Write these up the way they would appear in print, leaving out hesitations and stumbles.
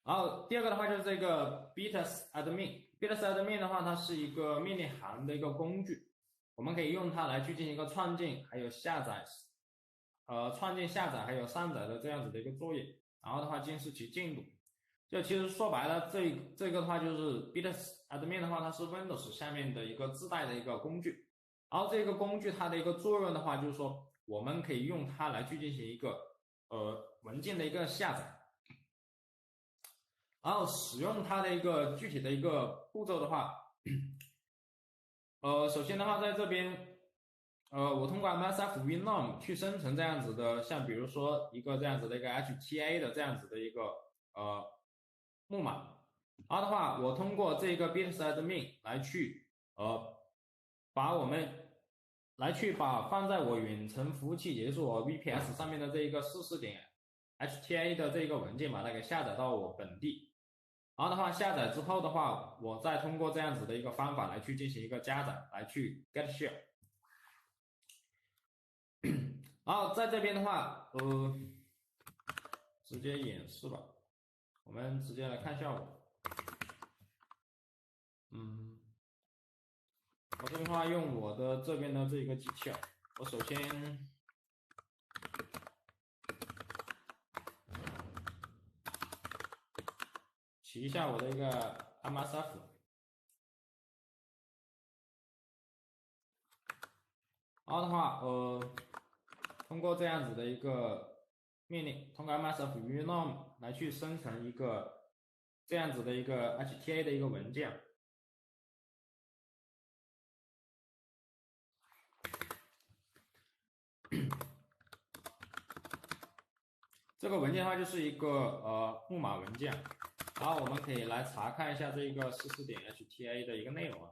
然后第二个的话就是这个 Bitus admin 的话，它是一个命令行的一个工具，我们可以用它来去进行一个创建，还有下载，创建、下载还有上载的这样子的一个作业，然后的话监视其进度。就其实说白了，这个的话就是 Bitus admin 的话，它是 Windows 下面的一个自带的一个工具。然后这个工具它的一个作用的话，就是说我们可以用它来去进行一个文件的一个下载。然后使用它的一个具体的一个步骤的话，首先的话在这边，我通过 MSF Winrom 去生成这样子的，像比如说一个这样子的一个 HTA 的这样子的一个呃木马，然后的话，我通过这个 Bitadmin 来去把我们来去把放在我远程服务器，也就是我 VPS 上面的这一个44点 HTA 的这个文件，把它给下载到我本地。然后的话，下载之后的话，我再通过这样子的一个方法来去进行一个加载，来去 get share。然后在这边的话，直接演示吧，我们直接来看效果。我这边的话用我的这边的这个机器啊，我首先起一下我的一个 MSF。然后的话，通过这样子的一个命令，通过 MSF Winrom 来去生成一个这样子的一个 HTA 的一个文件。这个文件的话就是一个木马文件，然后我们可以来查看一下这个44点 HTA 的一个内容啊。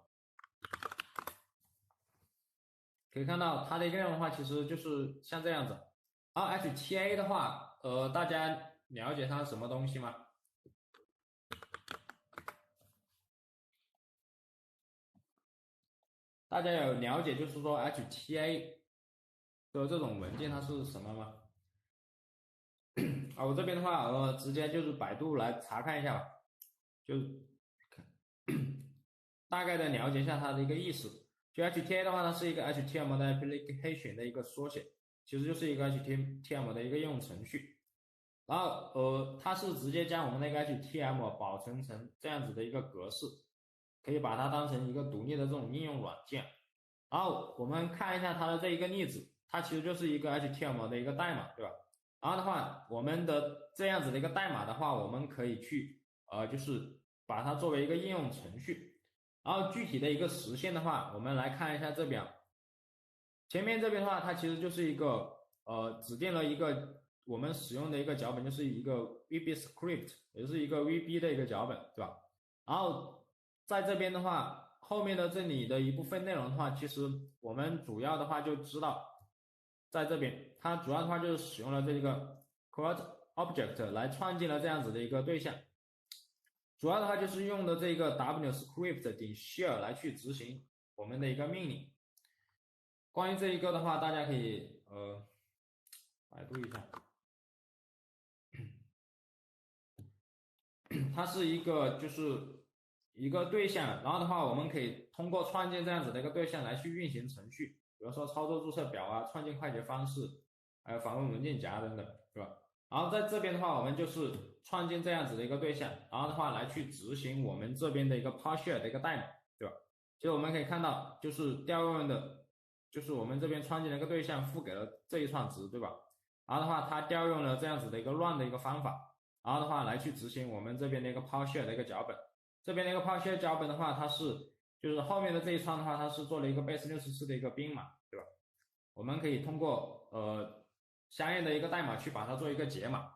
可以看到它的一个内容的话，其实就是像这样子。然后 HTA 的话，大家了解它是什么东西吗？大家有了解就是说 HTA 的这种文件它是什么吗？啊，我这边的话，直接就是百度来查看一下吧，就大概的了解一下它的一个意思。就 HTML 的话，它是一个 HTML 的 application 的一个缩写，其实就是一个 HTML 的一个应用程序。然后它是直接将我们那个 HTML 保存成这样子的一个格式，可以把它当成一个独立的这种应用软件。然后我们看一下它的这一个例子，它其实就是一个 HTML 的一个代码，对吧？然后的话，我们的这样子的一个代码的话，我们可以去就是把它作为一个应用程序。然后具体的一个实现的话，我们来看一下这边。前面这边的话，它其实就是一个指定了一个我们使用的一个脚本，就是一个 VB script，也就是一个 VB 的一个脚本，对吧？然后在这边的话，后面的这里的一部分内容的话，其实我们主要的话就知道，在这边它主要的话就是使用了这个 create object 来创建了这样子的一个对象。主要的话就是用的这个 w script 点 share 来去执行我们的一个命令。关于这一个的话，大家可以百度一下，它是一个就是一个对象，然后的话我们可以通过创建这样子的一个对象来去运行程序，比如说操作注册表啊、创建快捷方式，还有访问文件夹等等，对吧？然后在这边的话，我们就是创建这样子的一个对象，然后的话来去执行我们这边的一个 PowerShell 的一个代码，对吧？其实我们可以看到，就是调用的，就是我们这边创建的一个对象赋给了这一串值，对吧？然后的话，它调用了这样子的一个 run 的一个方法，然后的话来去执行我们这边的一个 PowerShell 的一个脚本。这边的一个 PowerShell 脚本的话，它是就是后面的这一串的话，它是做了一个 base64的一个编码，对吧？我们可以通过相应的一个代码去把它做一个解码。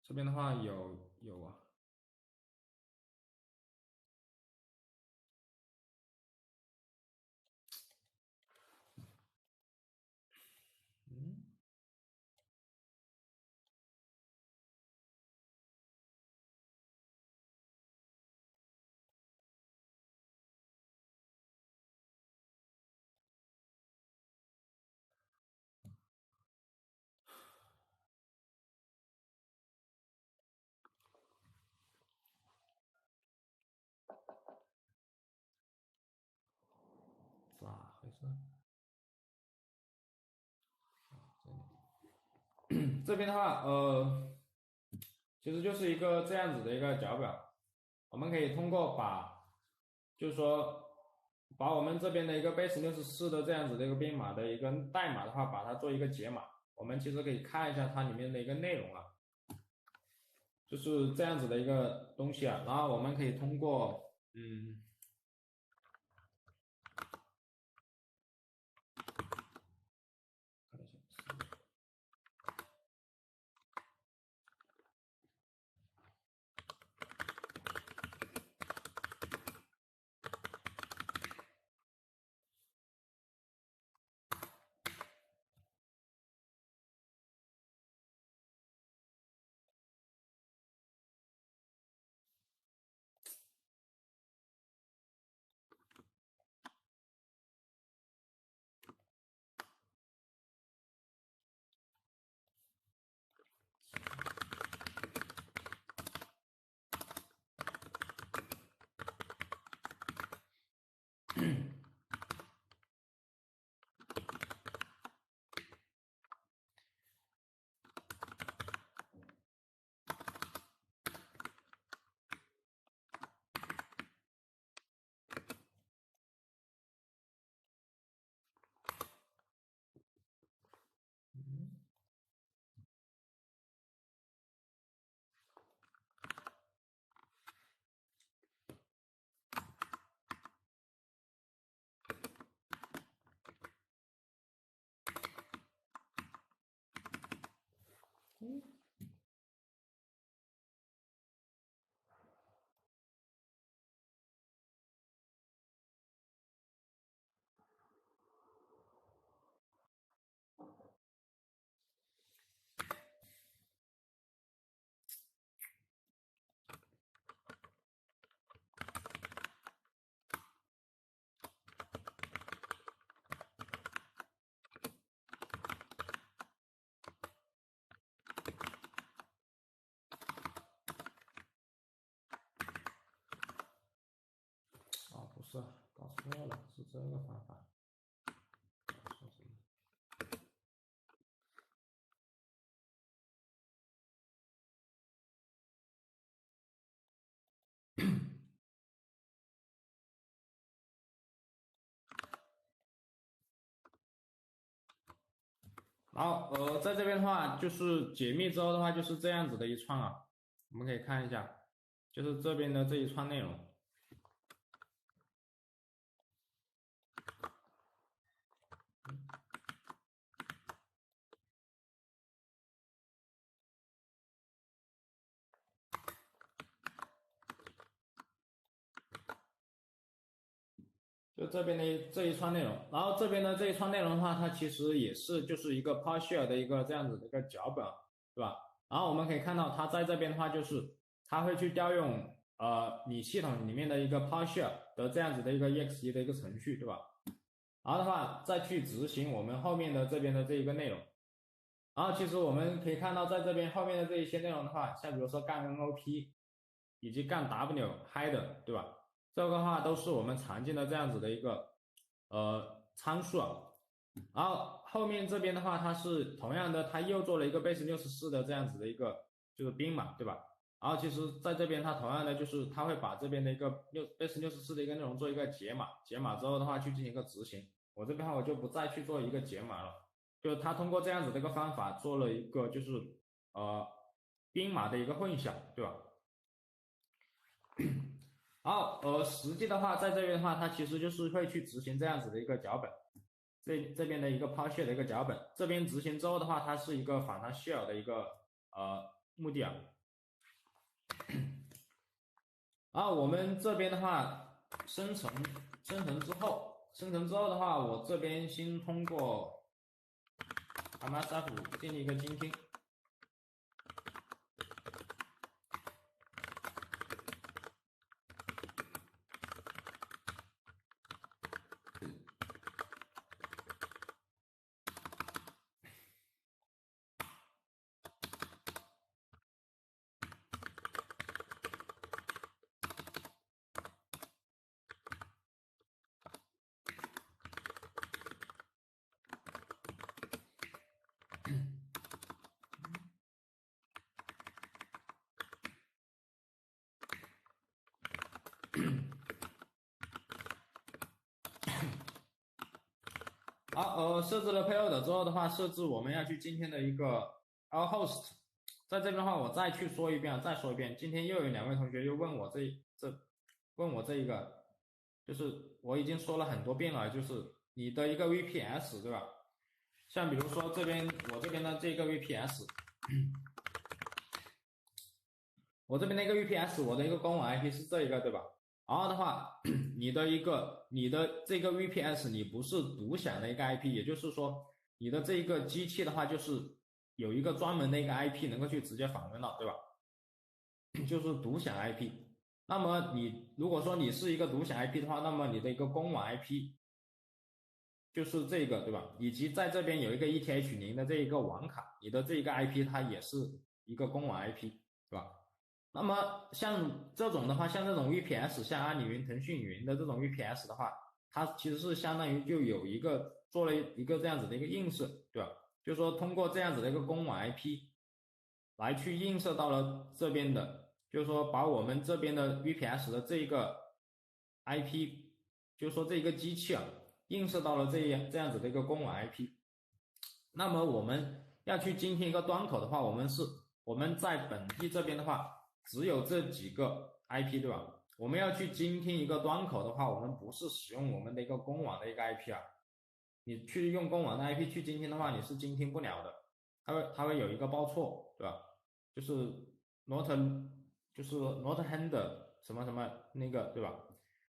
这边的话有啊。嗯。是这边的话，其实就是一个这样子的一个脚表，我们可以通过就是说把我们这边的一个 base64的这样子的一个编码的一个代码的话，把它做一个解码。我们其实可以看一下它里面的一个内容啊，就是这样子的一个东西啊。然后我们可以通过不是搞错了，是这个方法。然后在这边的话，就是解密之后的话，就是这样子的一串啊，我们可以看一下，就是这边的这一串内容。就这边的这一串内容，然后这边的这一串内容的话，它其实也是就是一个 PowerShell 的一个这样子的一个脚本，对吧？然后我们可以看到，它在这边的话，就是它会去调用你系统里面的一个 PowerShell 的这样子的一个 exe 的一个程序，对吧？然后的话，再去执行我们后面的这边的这一个内容。然后其实我们可以看到，在这边后面的这一些内容的话，像比如说干 NOP 以及干 W header，对吧？这个的话都是我们常见的这样子的一个参数啊。然后后面这边的话，它是同样的，它又做了一个 base64的这样子的一个就是编码，对吧？然后其实在这边它同样的就是它会把这边的一个base64的一个内容做一个解码，解码之后的话去进行一个执行。我这边的话我就不再去做一个解码了，就是它通过这样子的一个方法做了一个就是编码的一个混淆，对吧？然后实际的话，在这边的话，它其实就是会去执行这样子的一个脚本，这边的一个 PowerShell 的一个脚本，这边执行之后的话，它是一个反弹 shell 的一个目的啊。然后我们这边的话，生成之后的话，我这边先通过 MSF 建立一个监听。好，设置了 payload 之后的话，设置我们要去今天的一个 our host，在这边的话，我再去说一遍，再说一遍。今天又有2位同学又问我问我这一个，就是我已经说了很多遍了，就是你的一个 VPS 对吧？像比如说我这边的这个 VPS，我这边的一个 VPS，我的一个公网 IP 是这一个对吧？然后的话，你的这个 VPS 你不是独享的一个 IP，也就是说你的这一个机器的话，就是有一个专门的一个 IP 能够去直接访问到，对吧？就是独享 IP。那么你如果说你是一个独享 IP 的话，那么你的一个公网 IP 就是这个，对吧？以及在这边有一个 ETH0的这一个网卡，你的这一个 IP 它也是一个公网 IP，对吧？那么像这种的话，像这种 VPS，像阿里云、腾讯云的这种 VPS 的话，它其实是相当于就有一个做了一个这样子的一个映射，对吧？就是说通过这样子的一个公网 IP 来去映射到了这边的，就是说把我们这边的 VPS 的这个 IP，就是说这个机器啊，映射到了这样子的一个公网 IP。那么我们要去精听一个端口的话，我们在本地这边的话，只有这几个 IP，对吧？我们要去精听一个端口的话，我们不是使用我们的一个公网的一个 IP 啊，你去用公网的 IP 去精听的话，你是精听不了的，它会有一个报错，对吧？就是 not 就是 not hand 什么什么那个，对吧？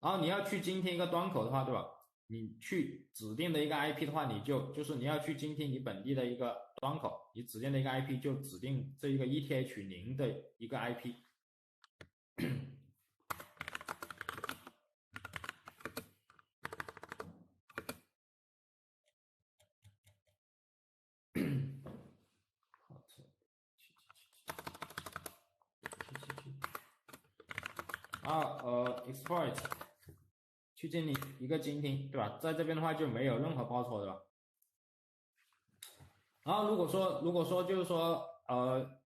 然后你要去精听一个端口的话，对吧？你去指定的一个 IP 的话，就是你要去精听你本地的一个端口，你指定的一个 IP 就指定这一个 ETH0的一个 IP。exploit 去建立一个精听，对吧？在这边的话就没有任何报错，对吧？然后如果说就是说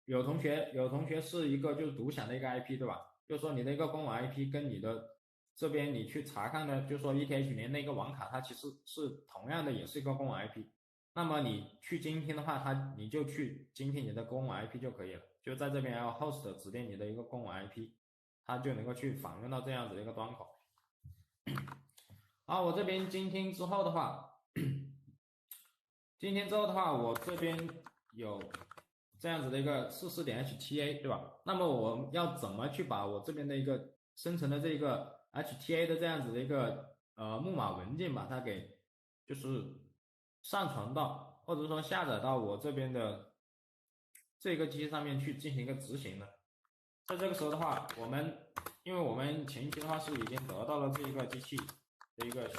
有同学是一个就是独享的一个 IP，对吧？就是说你的一个公网 IP 跟你的这边你去查看的，就是说 ETH0那个网卡，它其实是同样的，也是一个公网 IP。那么你去精听的话，你就去精听你的公网 IP 就可以了，就在这边要 host 指定你的一个公网 IP，它就能够去访问到这样子的一个端口。好，我这边精听之后的话。今天之后的话，我这边有这样子的一个44.HTA，对吧？那么我要怎么去把我这边的一个生成的这个 HTA 的这样子的一个木马文件，把它给就是上传到，或者说下载到我这边的这个机器上面去进行一个执行呢？在这个时候的话，因为我们前期的话是已经得到了这一个机器的一个，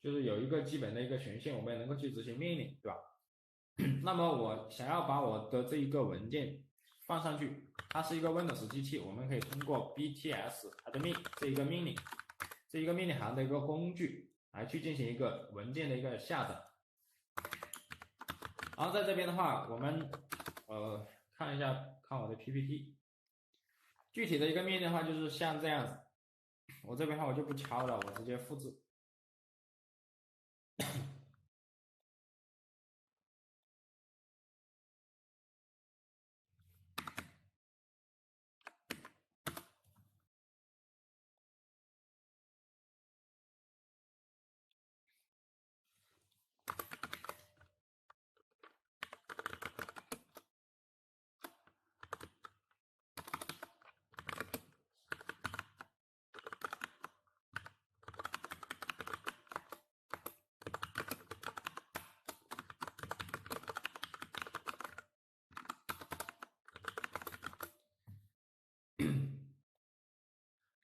就是有一个基本的一个权限，我们能够去执行命令，对吧？那么我想要把我的这一个文件放上去，它是一个 Windows 机器，我们可以通过 bts admin 这一个命令，这一个命令行的一个工具来去进行一个文件的一个下载。然后在这边的话，我们看一下看我的 PPT，具体的一个命令的话就是像这样子，我这边的话我就不敲了，我直接复制。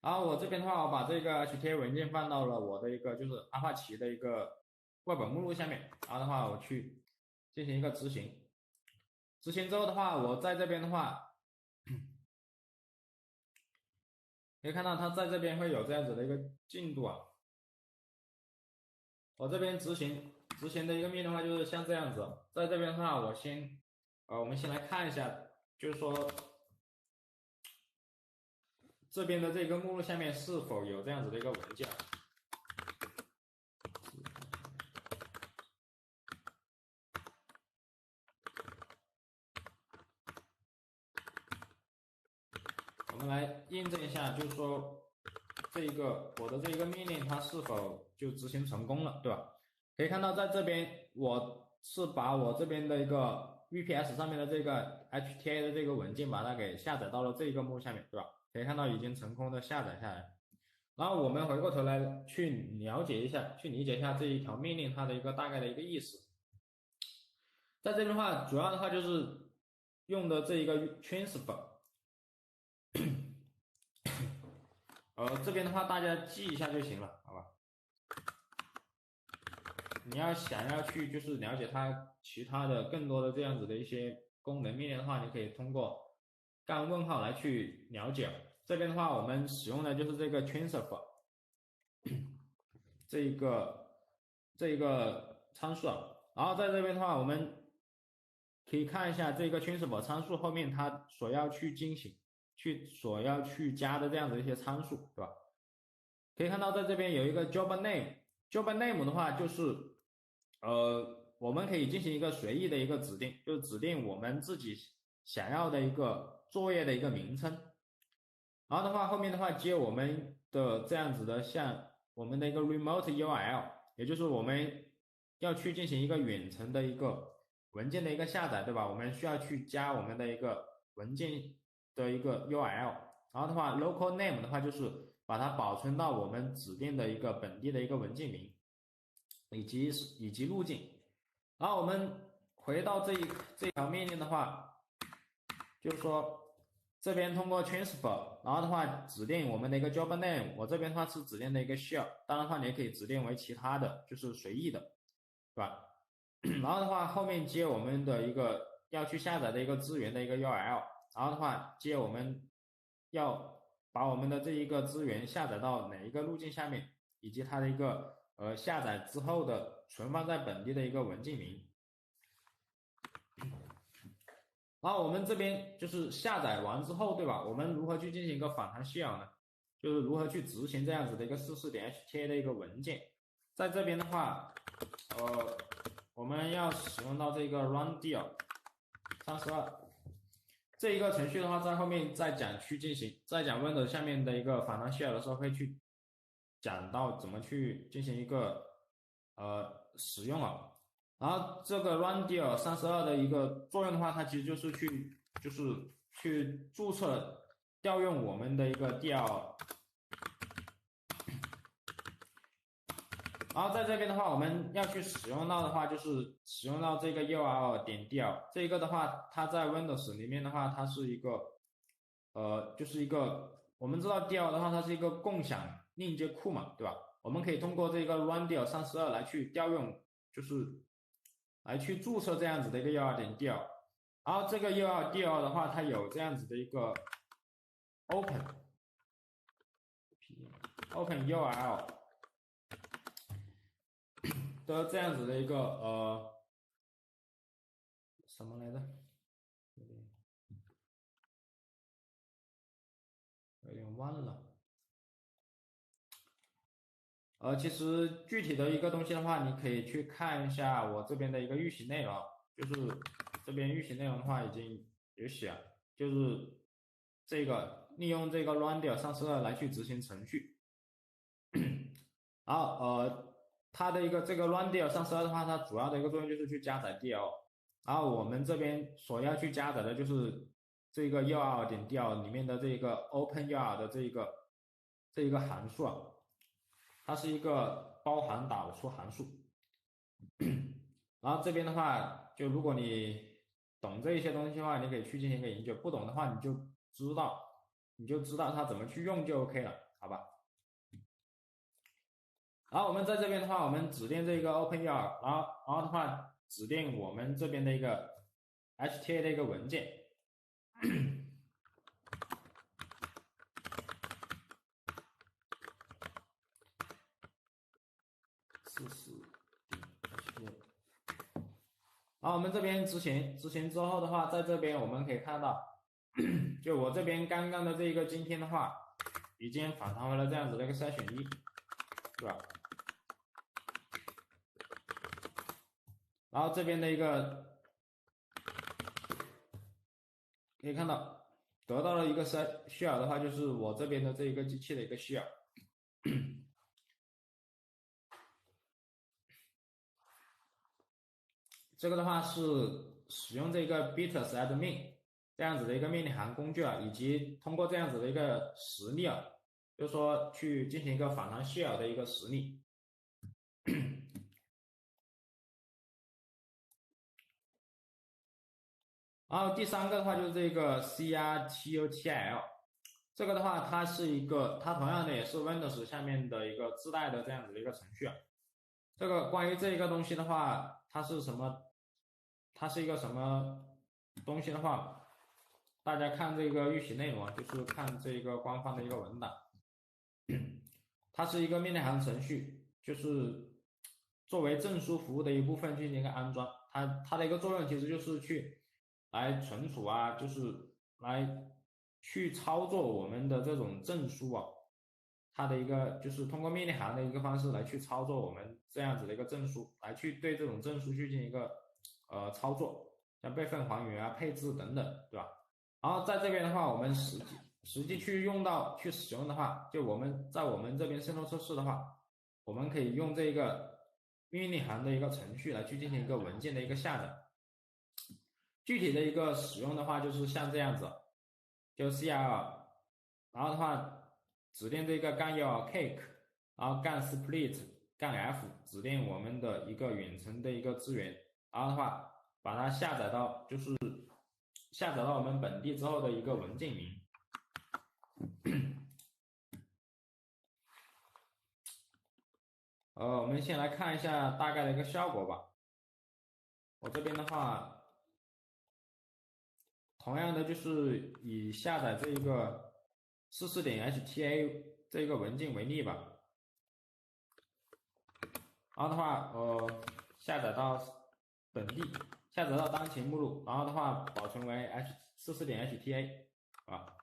然后我这边的话，我把这个 HTA 文件放到了我的一个就是阿帕奇的一个外本目录下面，然后的话我去进行一个执行。执行之后的话，我在这边的话，可以看到它在这边会有这样子的一个进度啊。我这边执行的一个命令的话，就是像这样子，在这边的话，我们先来看一下，就是说这边的这个目录下面是否有这样子的一个文件。们来验证一下，就是说我的这个命令它是否就执行成功了，对吧？可以看到在这边我是把我这边的一个 VPS 上面的这个 HTA 的这个文件把它给下载到了这个目录下面，对吧？可以看到已经成功的下载下来。然后我们回过头来去了解一下，去理解一下这一条命令它的一个大概的一个意思。在这边的话，主要的话就是用的这一个 transfer，这边的话大家记一下就行了，好吧？你要想要去就是了解它其他的更多的这样子的一些功能命令的话，你可以通过干问号来去了解。这边的话，我们使用的就是这个 transfer 这一个参数，然后在这边的话，我们可以看一下这个 transfer 参数后面它所要去加的这样的一些参数，对吧？可以看到在这边有一个 job name，job name 的话就是我们可以进行一个随意的一个指定，就是指定我们自己想要的一个作业的一个名称。然后的话，后面的话接我们的这样子的，像我们的一个 remote URL，也就是我们要去进行一个远程的一个文件的一个下载，对吧？我们需要去加我们的一个文件的一个 URL。然后的话 ，local name 的话就是把它保存到我们指定的一个本地的一个文件名，以及路径。然后我们回到这条命令的话，就是说这边通过 transfer， 然后的话指定我们的一个 job name， 我这边的话是指定的一个 shell， 当然的话你也可以指定为其他的，就是随意的，对吧？然后的话后面接我们的一个要去下载的一个资源的一个 URL， 然后的话接我们要把我们的这一个资源下载到哪一个路径下面，以及它的一个下载之后的存放在本地的一个文件名。然后我们这边就是下载完之后，对吧？我们如何去进行一个反弹 shell 呢？就是如何去执行这样子的一个44.hta 的一个文件。在这边的话，我们要使用到这个 rundeal 32这一个程序的话，在后面再讲Windows 下面的一个反弹 shell 的时候，会去讲到怎么去进行一个使用了。然后这个 rundeal 32的一个作用的话，它其实就是去注册调用我们的一个 DL。然后在这边的话，我们要去使用到的话，就是使用到这个 URL.dl 这个的话，它在 Windows 里面的话，它是一个就是一个我们知道 DL 的话，它是一个共享链接库嘛，对吧？我们可以通过这个 rundeal 32来去调用，就是来去注册这样子的一个 URL.dl。然后这个 URL.dl 的话，它有这样子的一个 open URL 的这样子的一个什么来着？有点忘了。其实具体的一个东西的话，你可以去看一下我这边的一个预习内容，就是这边预习内容的话已经有写，就是这个利用这个 rundeal 32来去执行程序。然后它的一个这个 rundeal 32的话，它主要的一个作用就是去加载 DL。然后我们这边所要去加载的就是这个 URL.dl 里面的这个 open URL 的这一个函数啊。它是一个包含导出函数。然后这边的话，就如果你懂这一些东西的话，你可以去进行一个研究；不懂的话，你就知道它怎么去用就 OK 了，好吧？然后我们在这边的话，我们指定这个 OpenURL，然后的话指定我们这边的一个 HTA 的一个文件。然后我们这边执行之后的话，在这边我们可以看到，就我这边刚刚的这个今天的话，已经返还回了这样子的一个筛选1，对吧？然后这边的一个可以看到得到了一个share的话，就是我这边的这一个机器的一个 share。这个的话是使用这个 bit_admin 这样子的一个命令行工具啊，以及通过这样子的一个实例啊，就是说去进行一个反弹share的一个实例。然后第三个的话就是这个 crtutl， 这个的话它是一个，它同样的也是 Windows 下面的一个自带的这样子的一个程序啊。这个关于这个东西的话，它是什么？它是一个什么东西的话，大家看这个预习内容啊，就是看这个官方的一个文档。它是一个命令行程序，就是作为证书服务的一部分进行一个安装。它的一个作用其实就是去来存储啊，就是来去操作我们的这种证书啊。它的一个就是通过命令行的一个方式来去操作我们这样子的一个证书，来去对这种证书去进行一个操作，像备份还原啊、配置等等，对吧？然后在这边的话，我们实际去用到去使用的话，就我们在我们这边渗透测试的话，我们可以用这个命令行的一个程序来去进行一个文件的一个下载。具体的一个使用的话，就是像这样子，就 cr， 然后的话指定这个杠1 cake， 然后杠 split 杠 f， 指定我们的一个远程的一个资源，然后的话把它下载到我们本地之后的一个文件名。我们先来看一下大概的一个效果吧。我这边的话，同样的就是以下载这一个44.hta 这个文件为例吧。然后的话，下载到本地，下载到当前目录，然后的话保存为 44.hta 啊。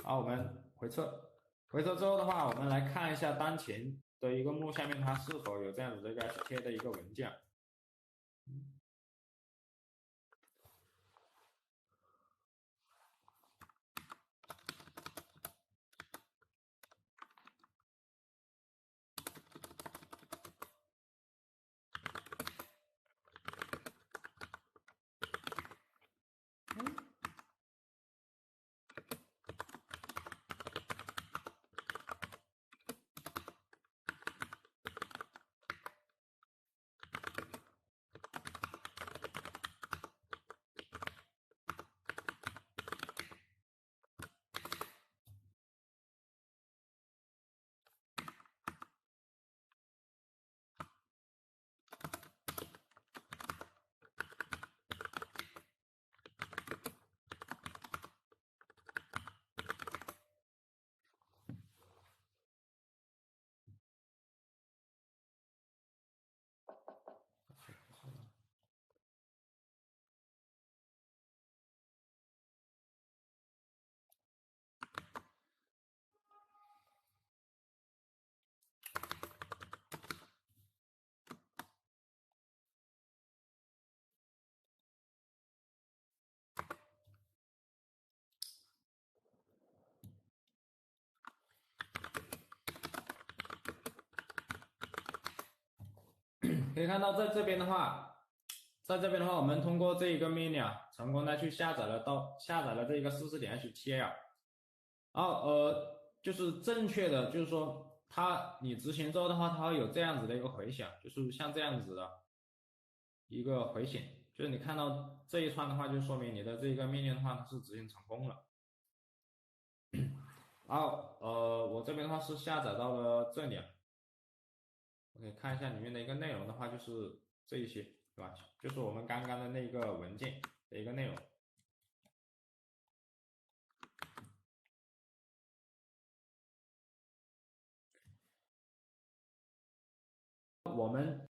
然后我们回测，回测之后的话，我们来看一下当前的一个目录下面它是否有这样子的一个 hta 的一个文件。可以看到，在这边的话，我们通过这一个命令啊，成功的去下载了这一个44.hta 啊。然后就是正确的，就是说你执行之后的话，它会有这样子的一个回响，就是像这样子的一个回响，就是你看到这一串的话，就说明你的这个命令的话它是执行成功了。然后我这边的话是下载到了这里啊。我可以看一下里面的一个内容的话，就是这一些，对吧？就是我们刚刚的那个文件的一个内容。我们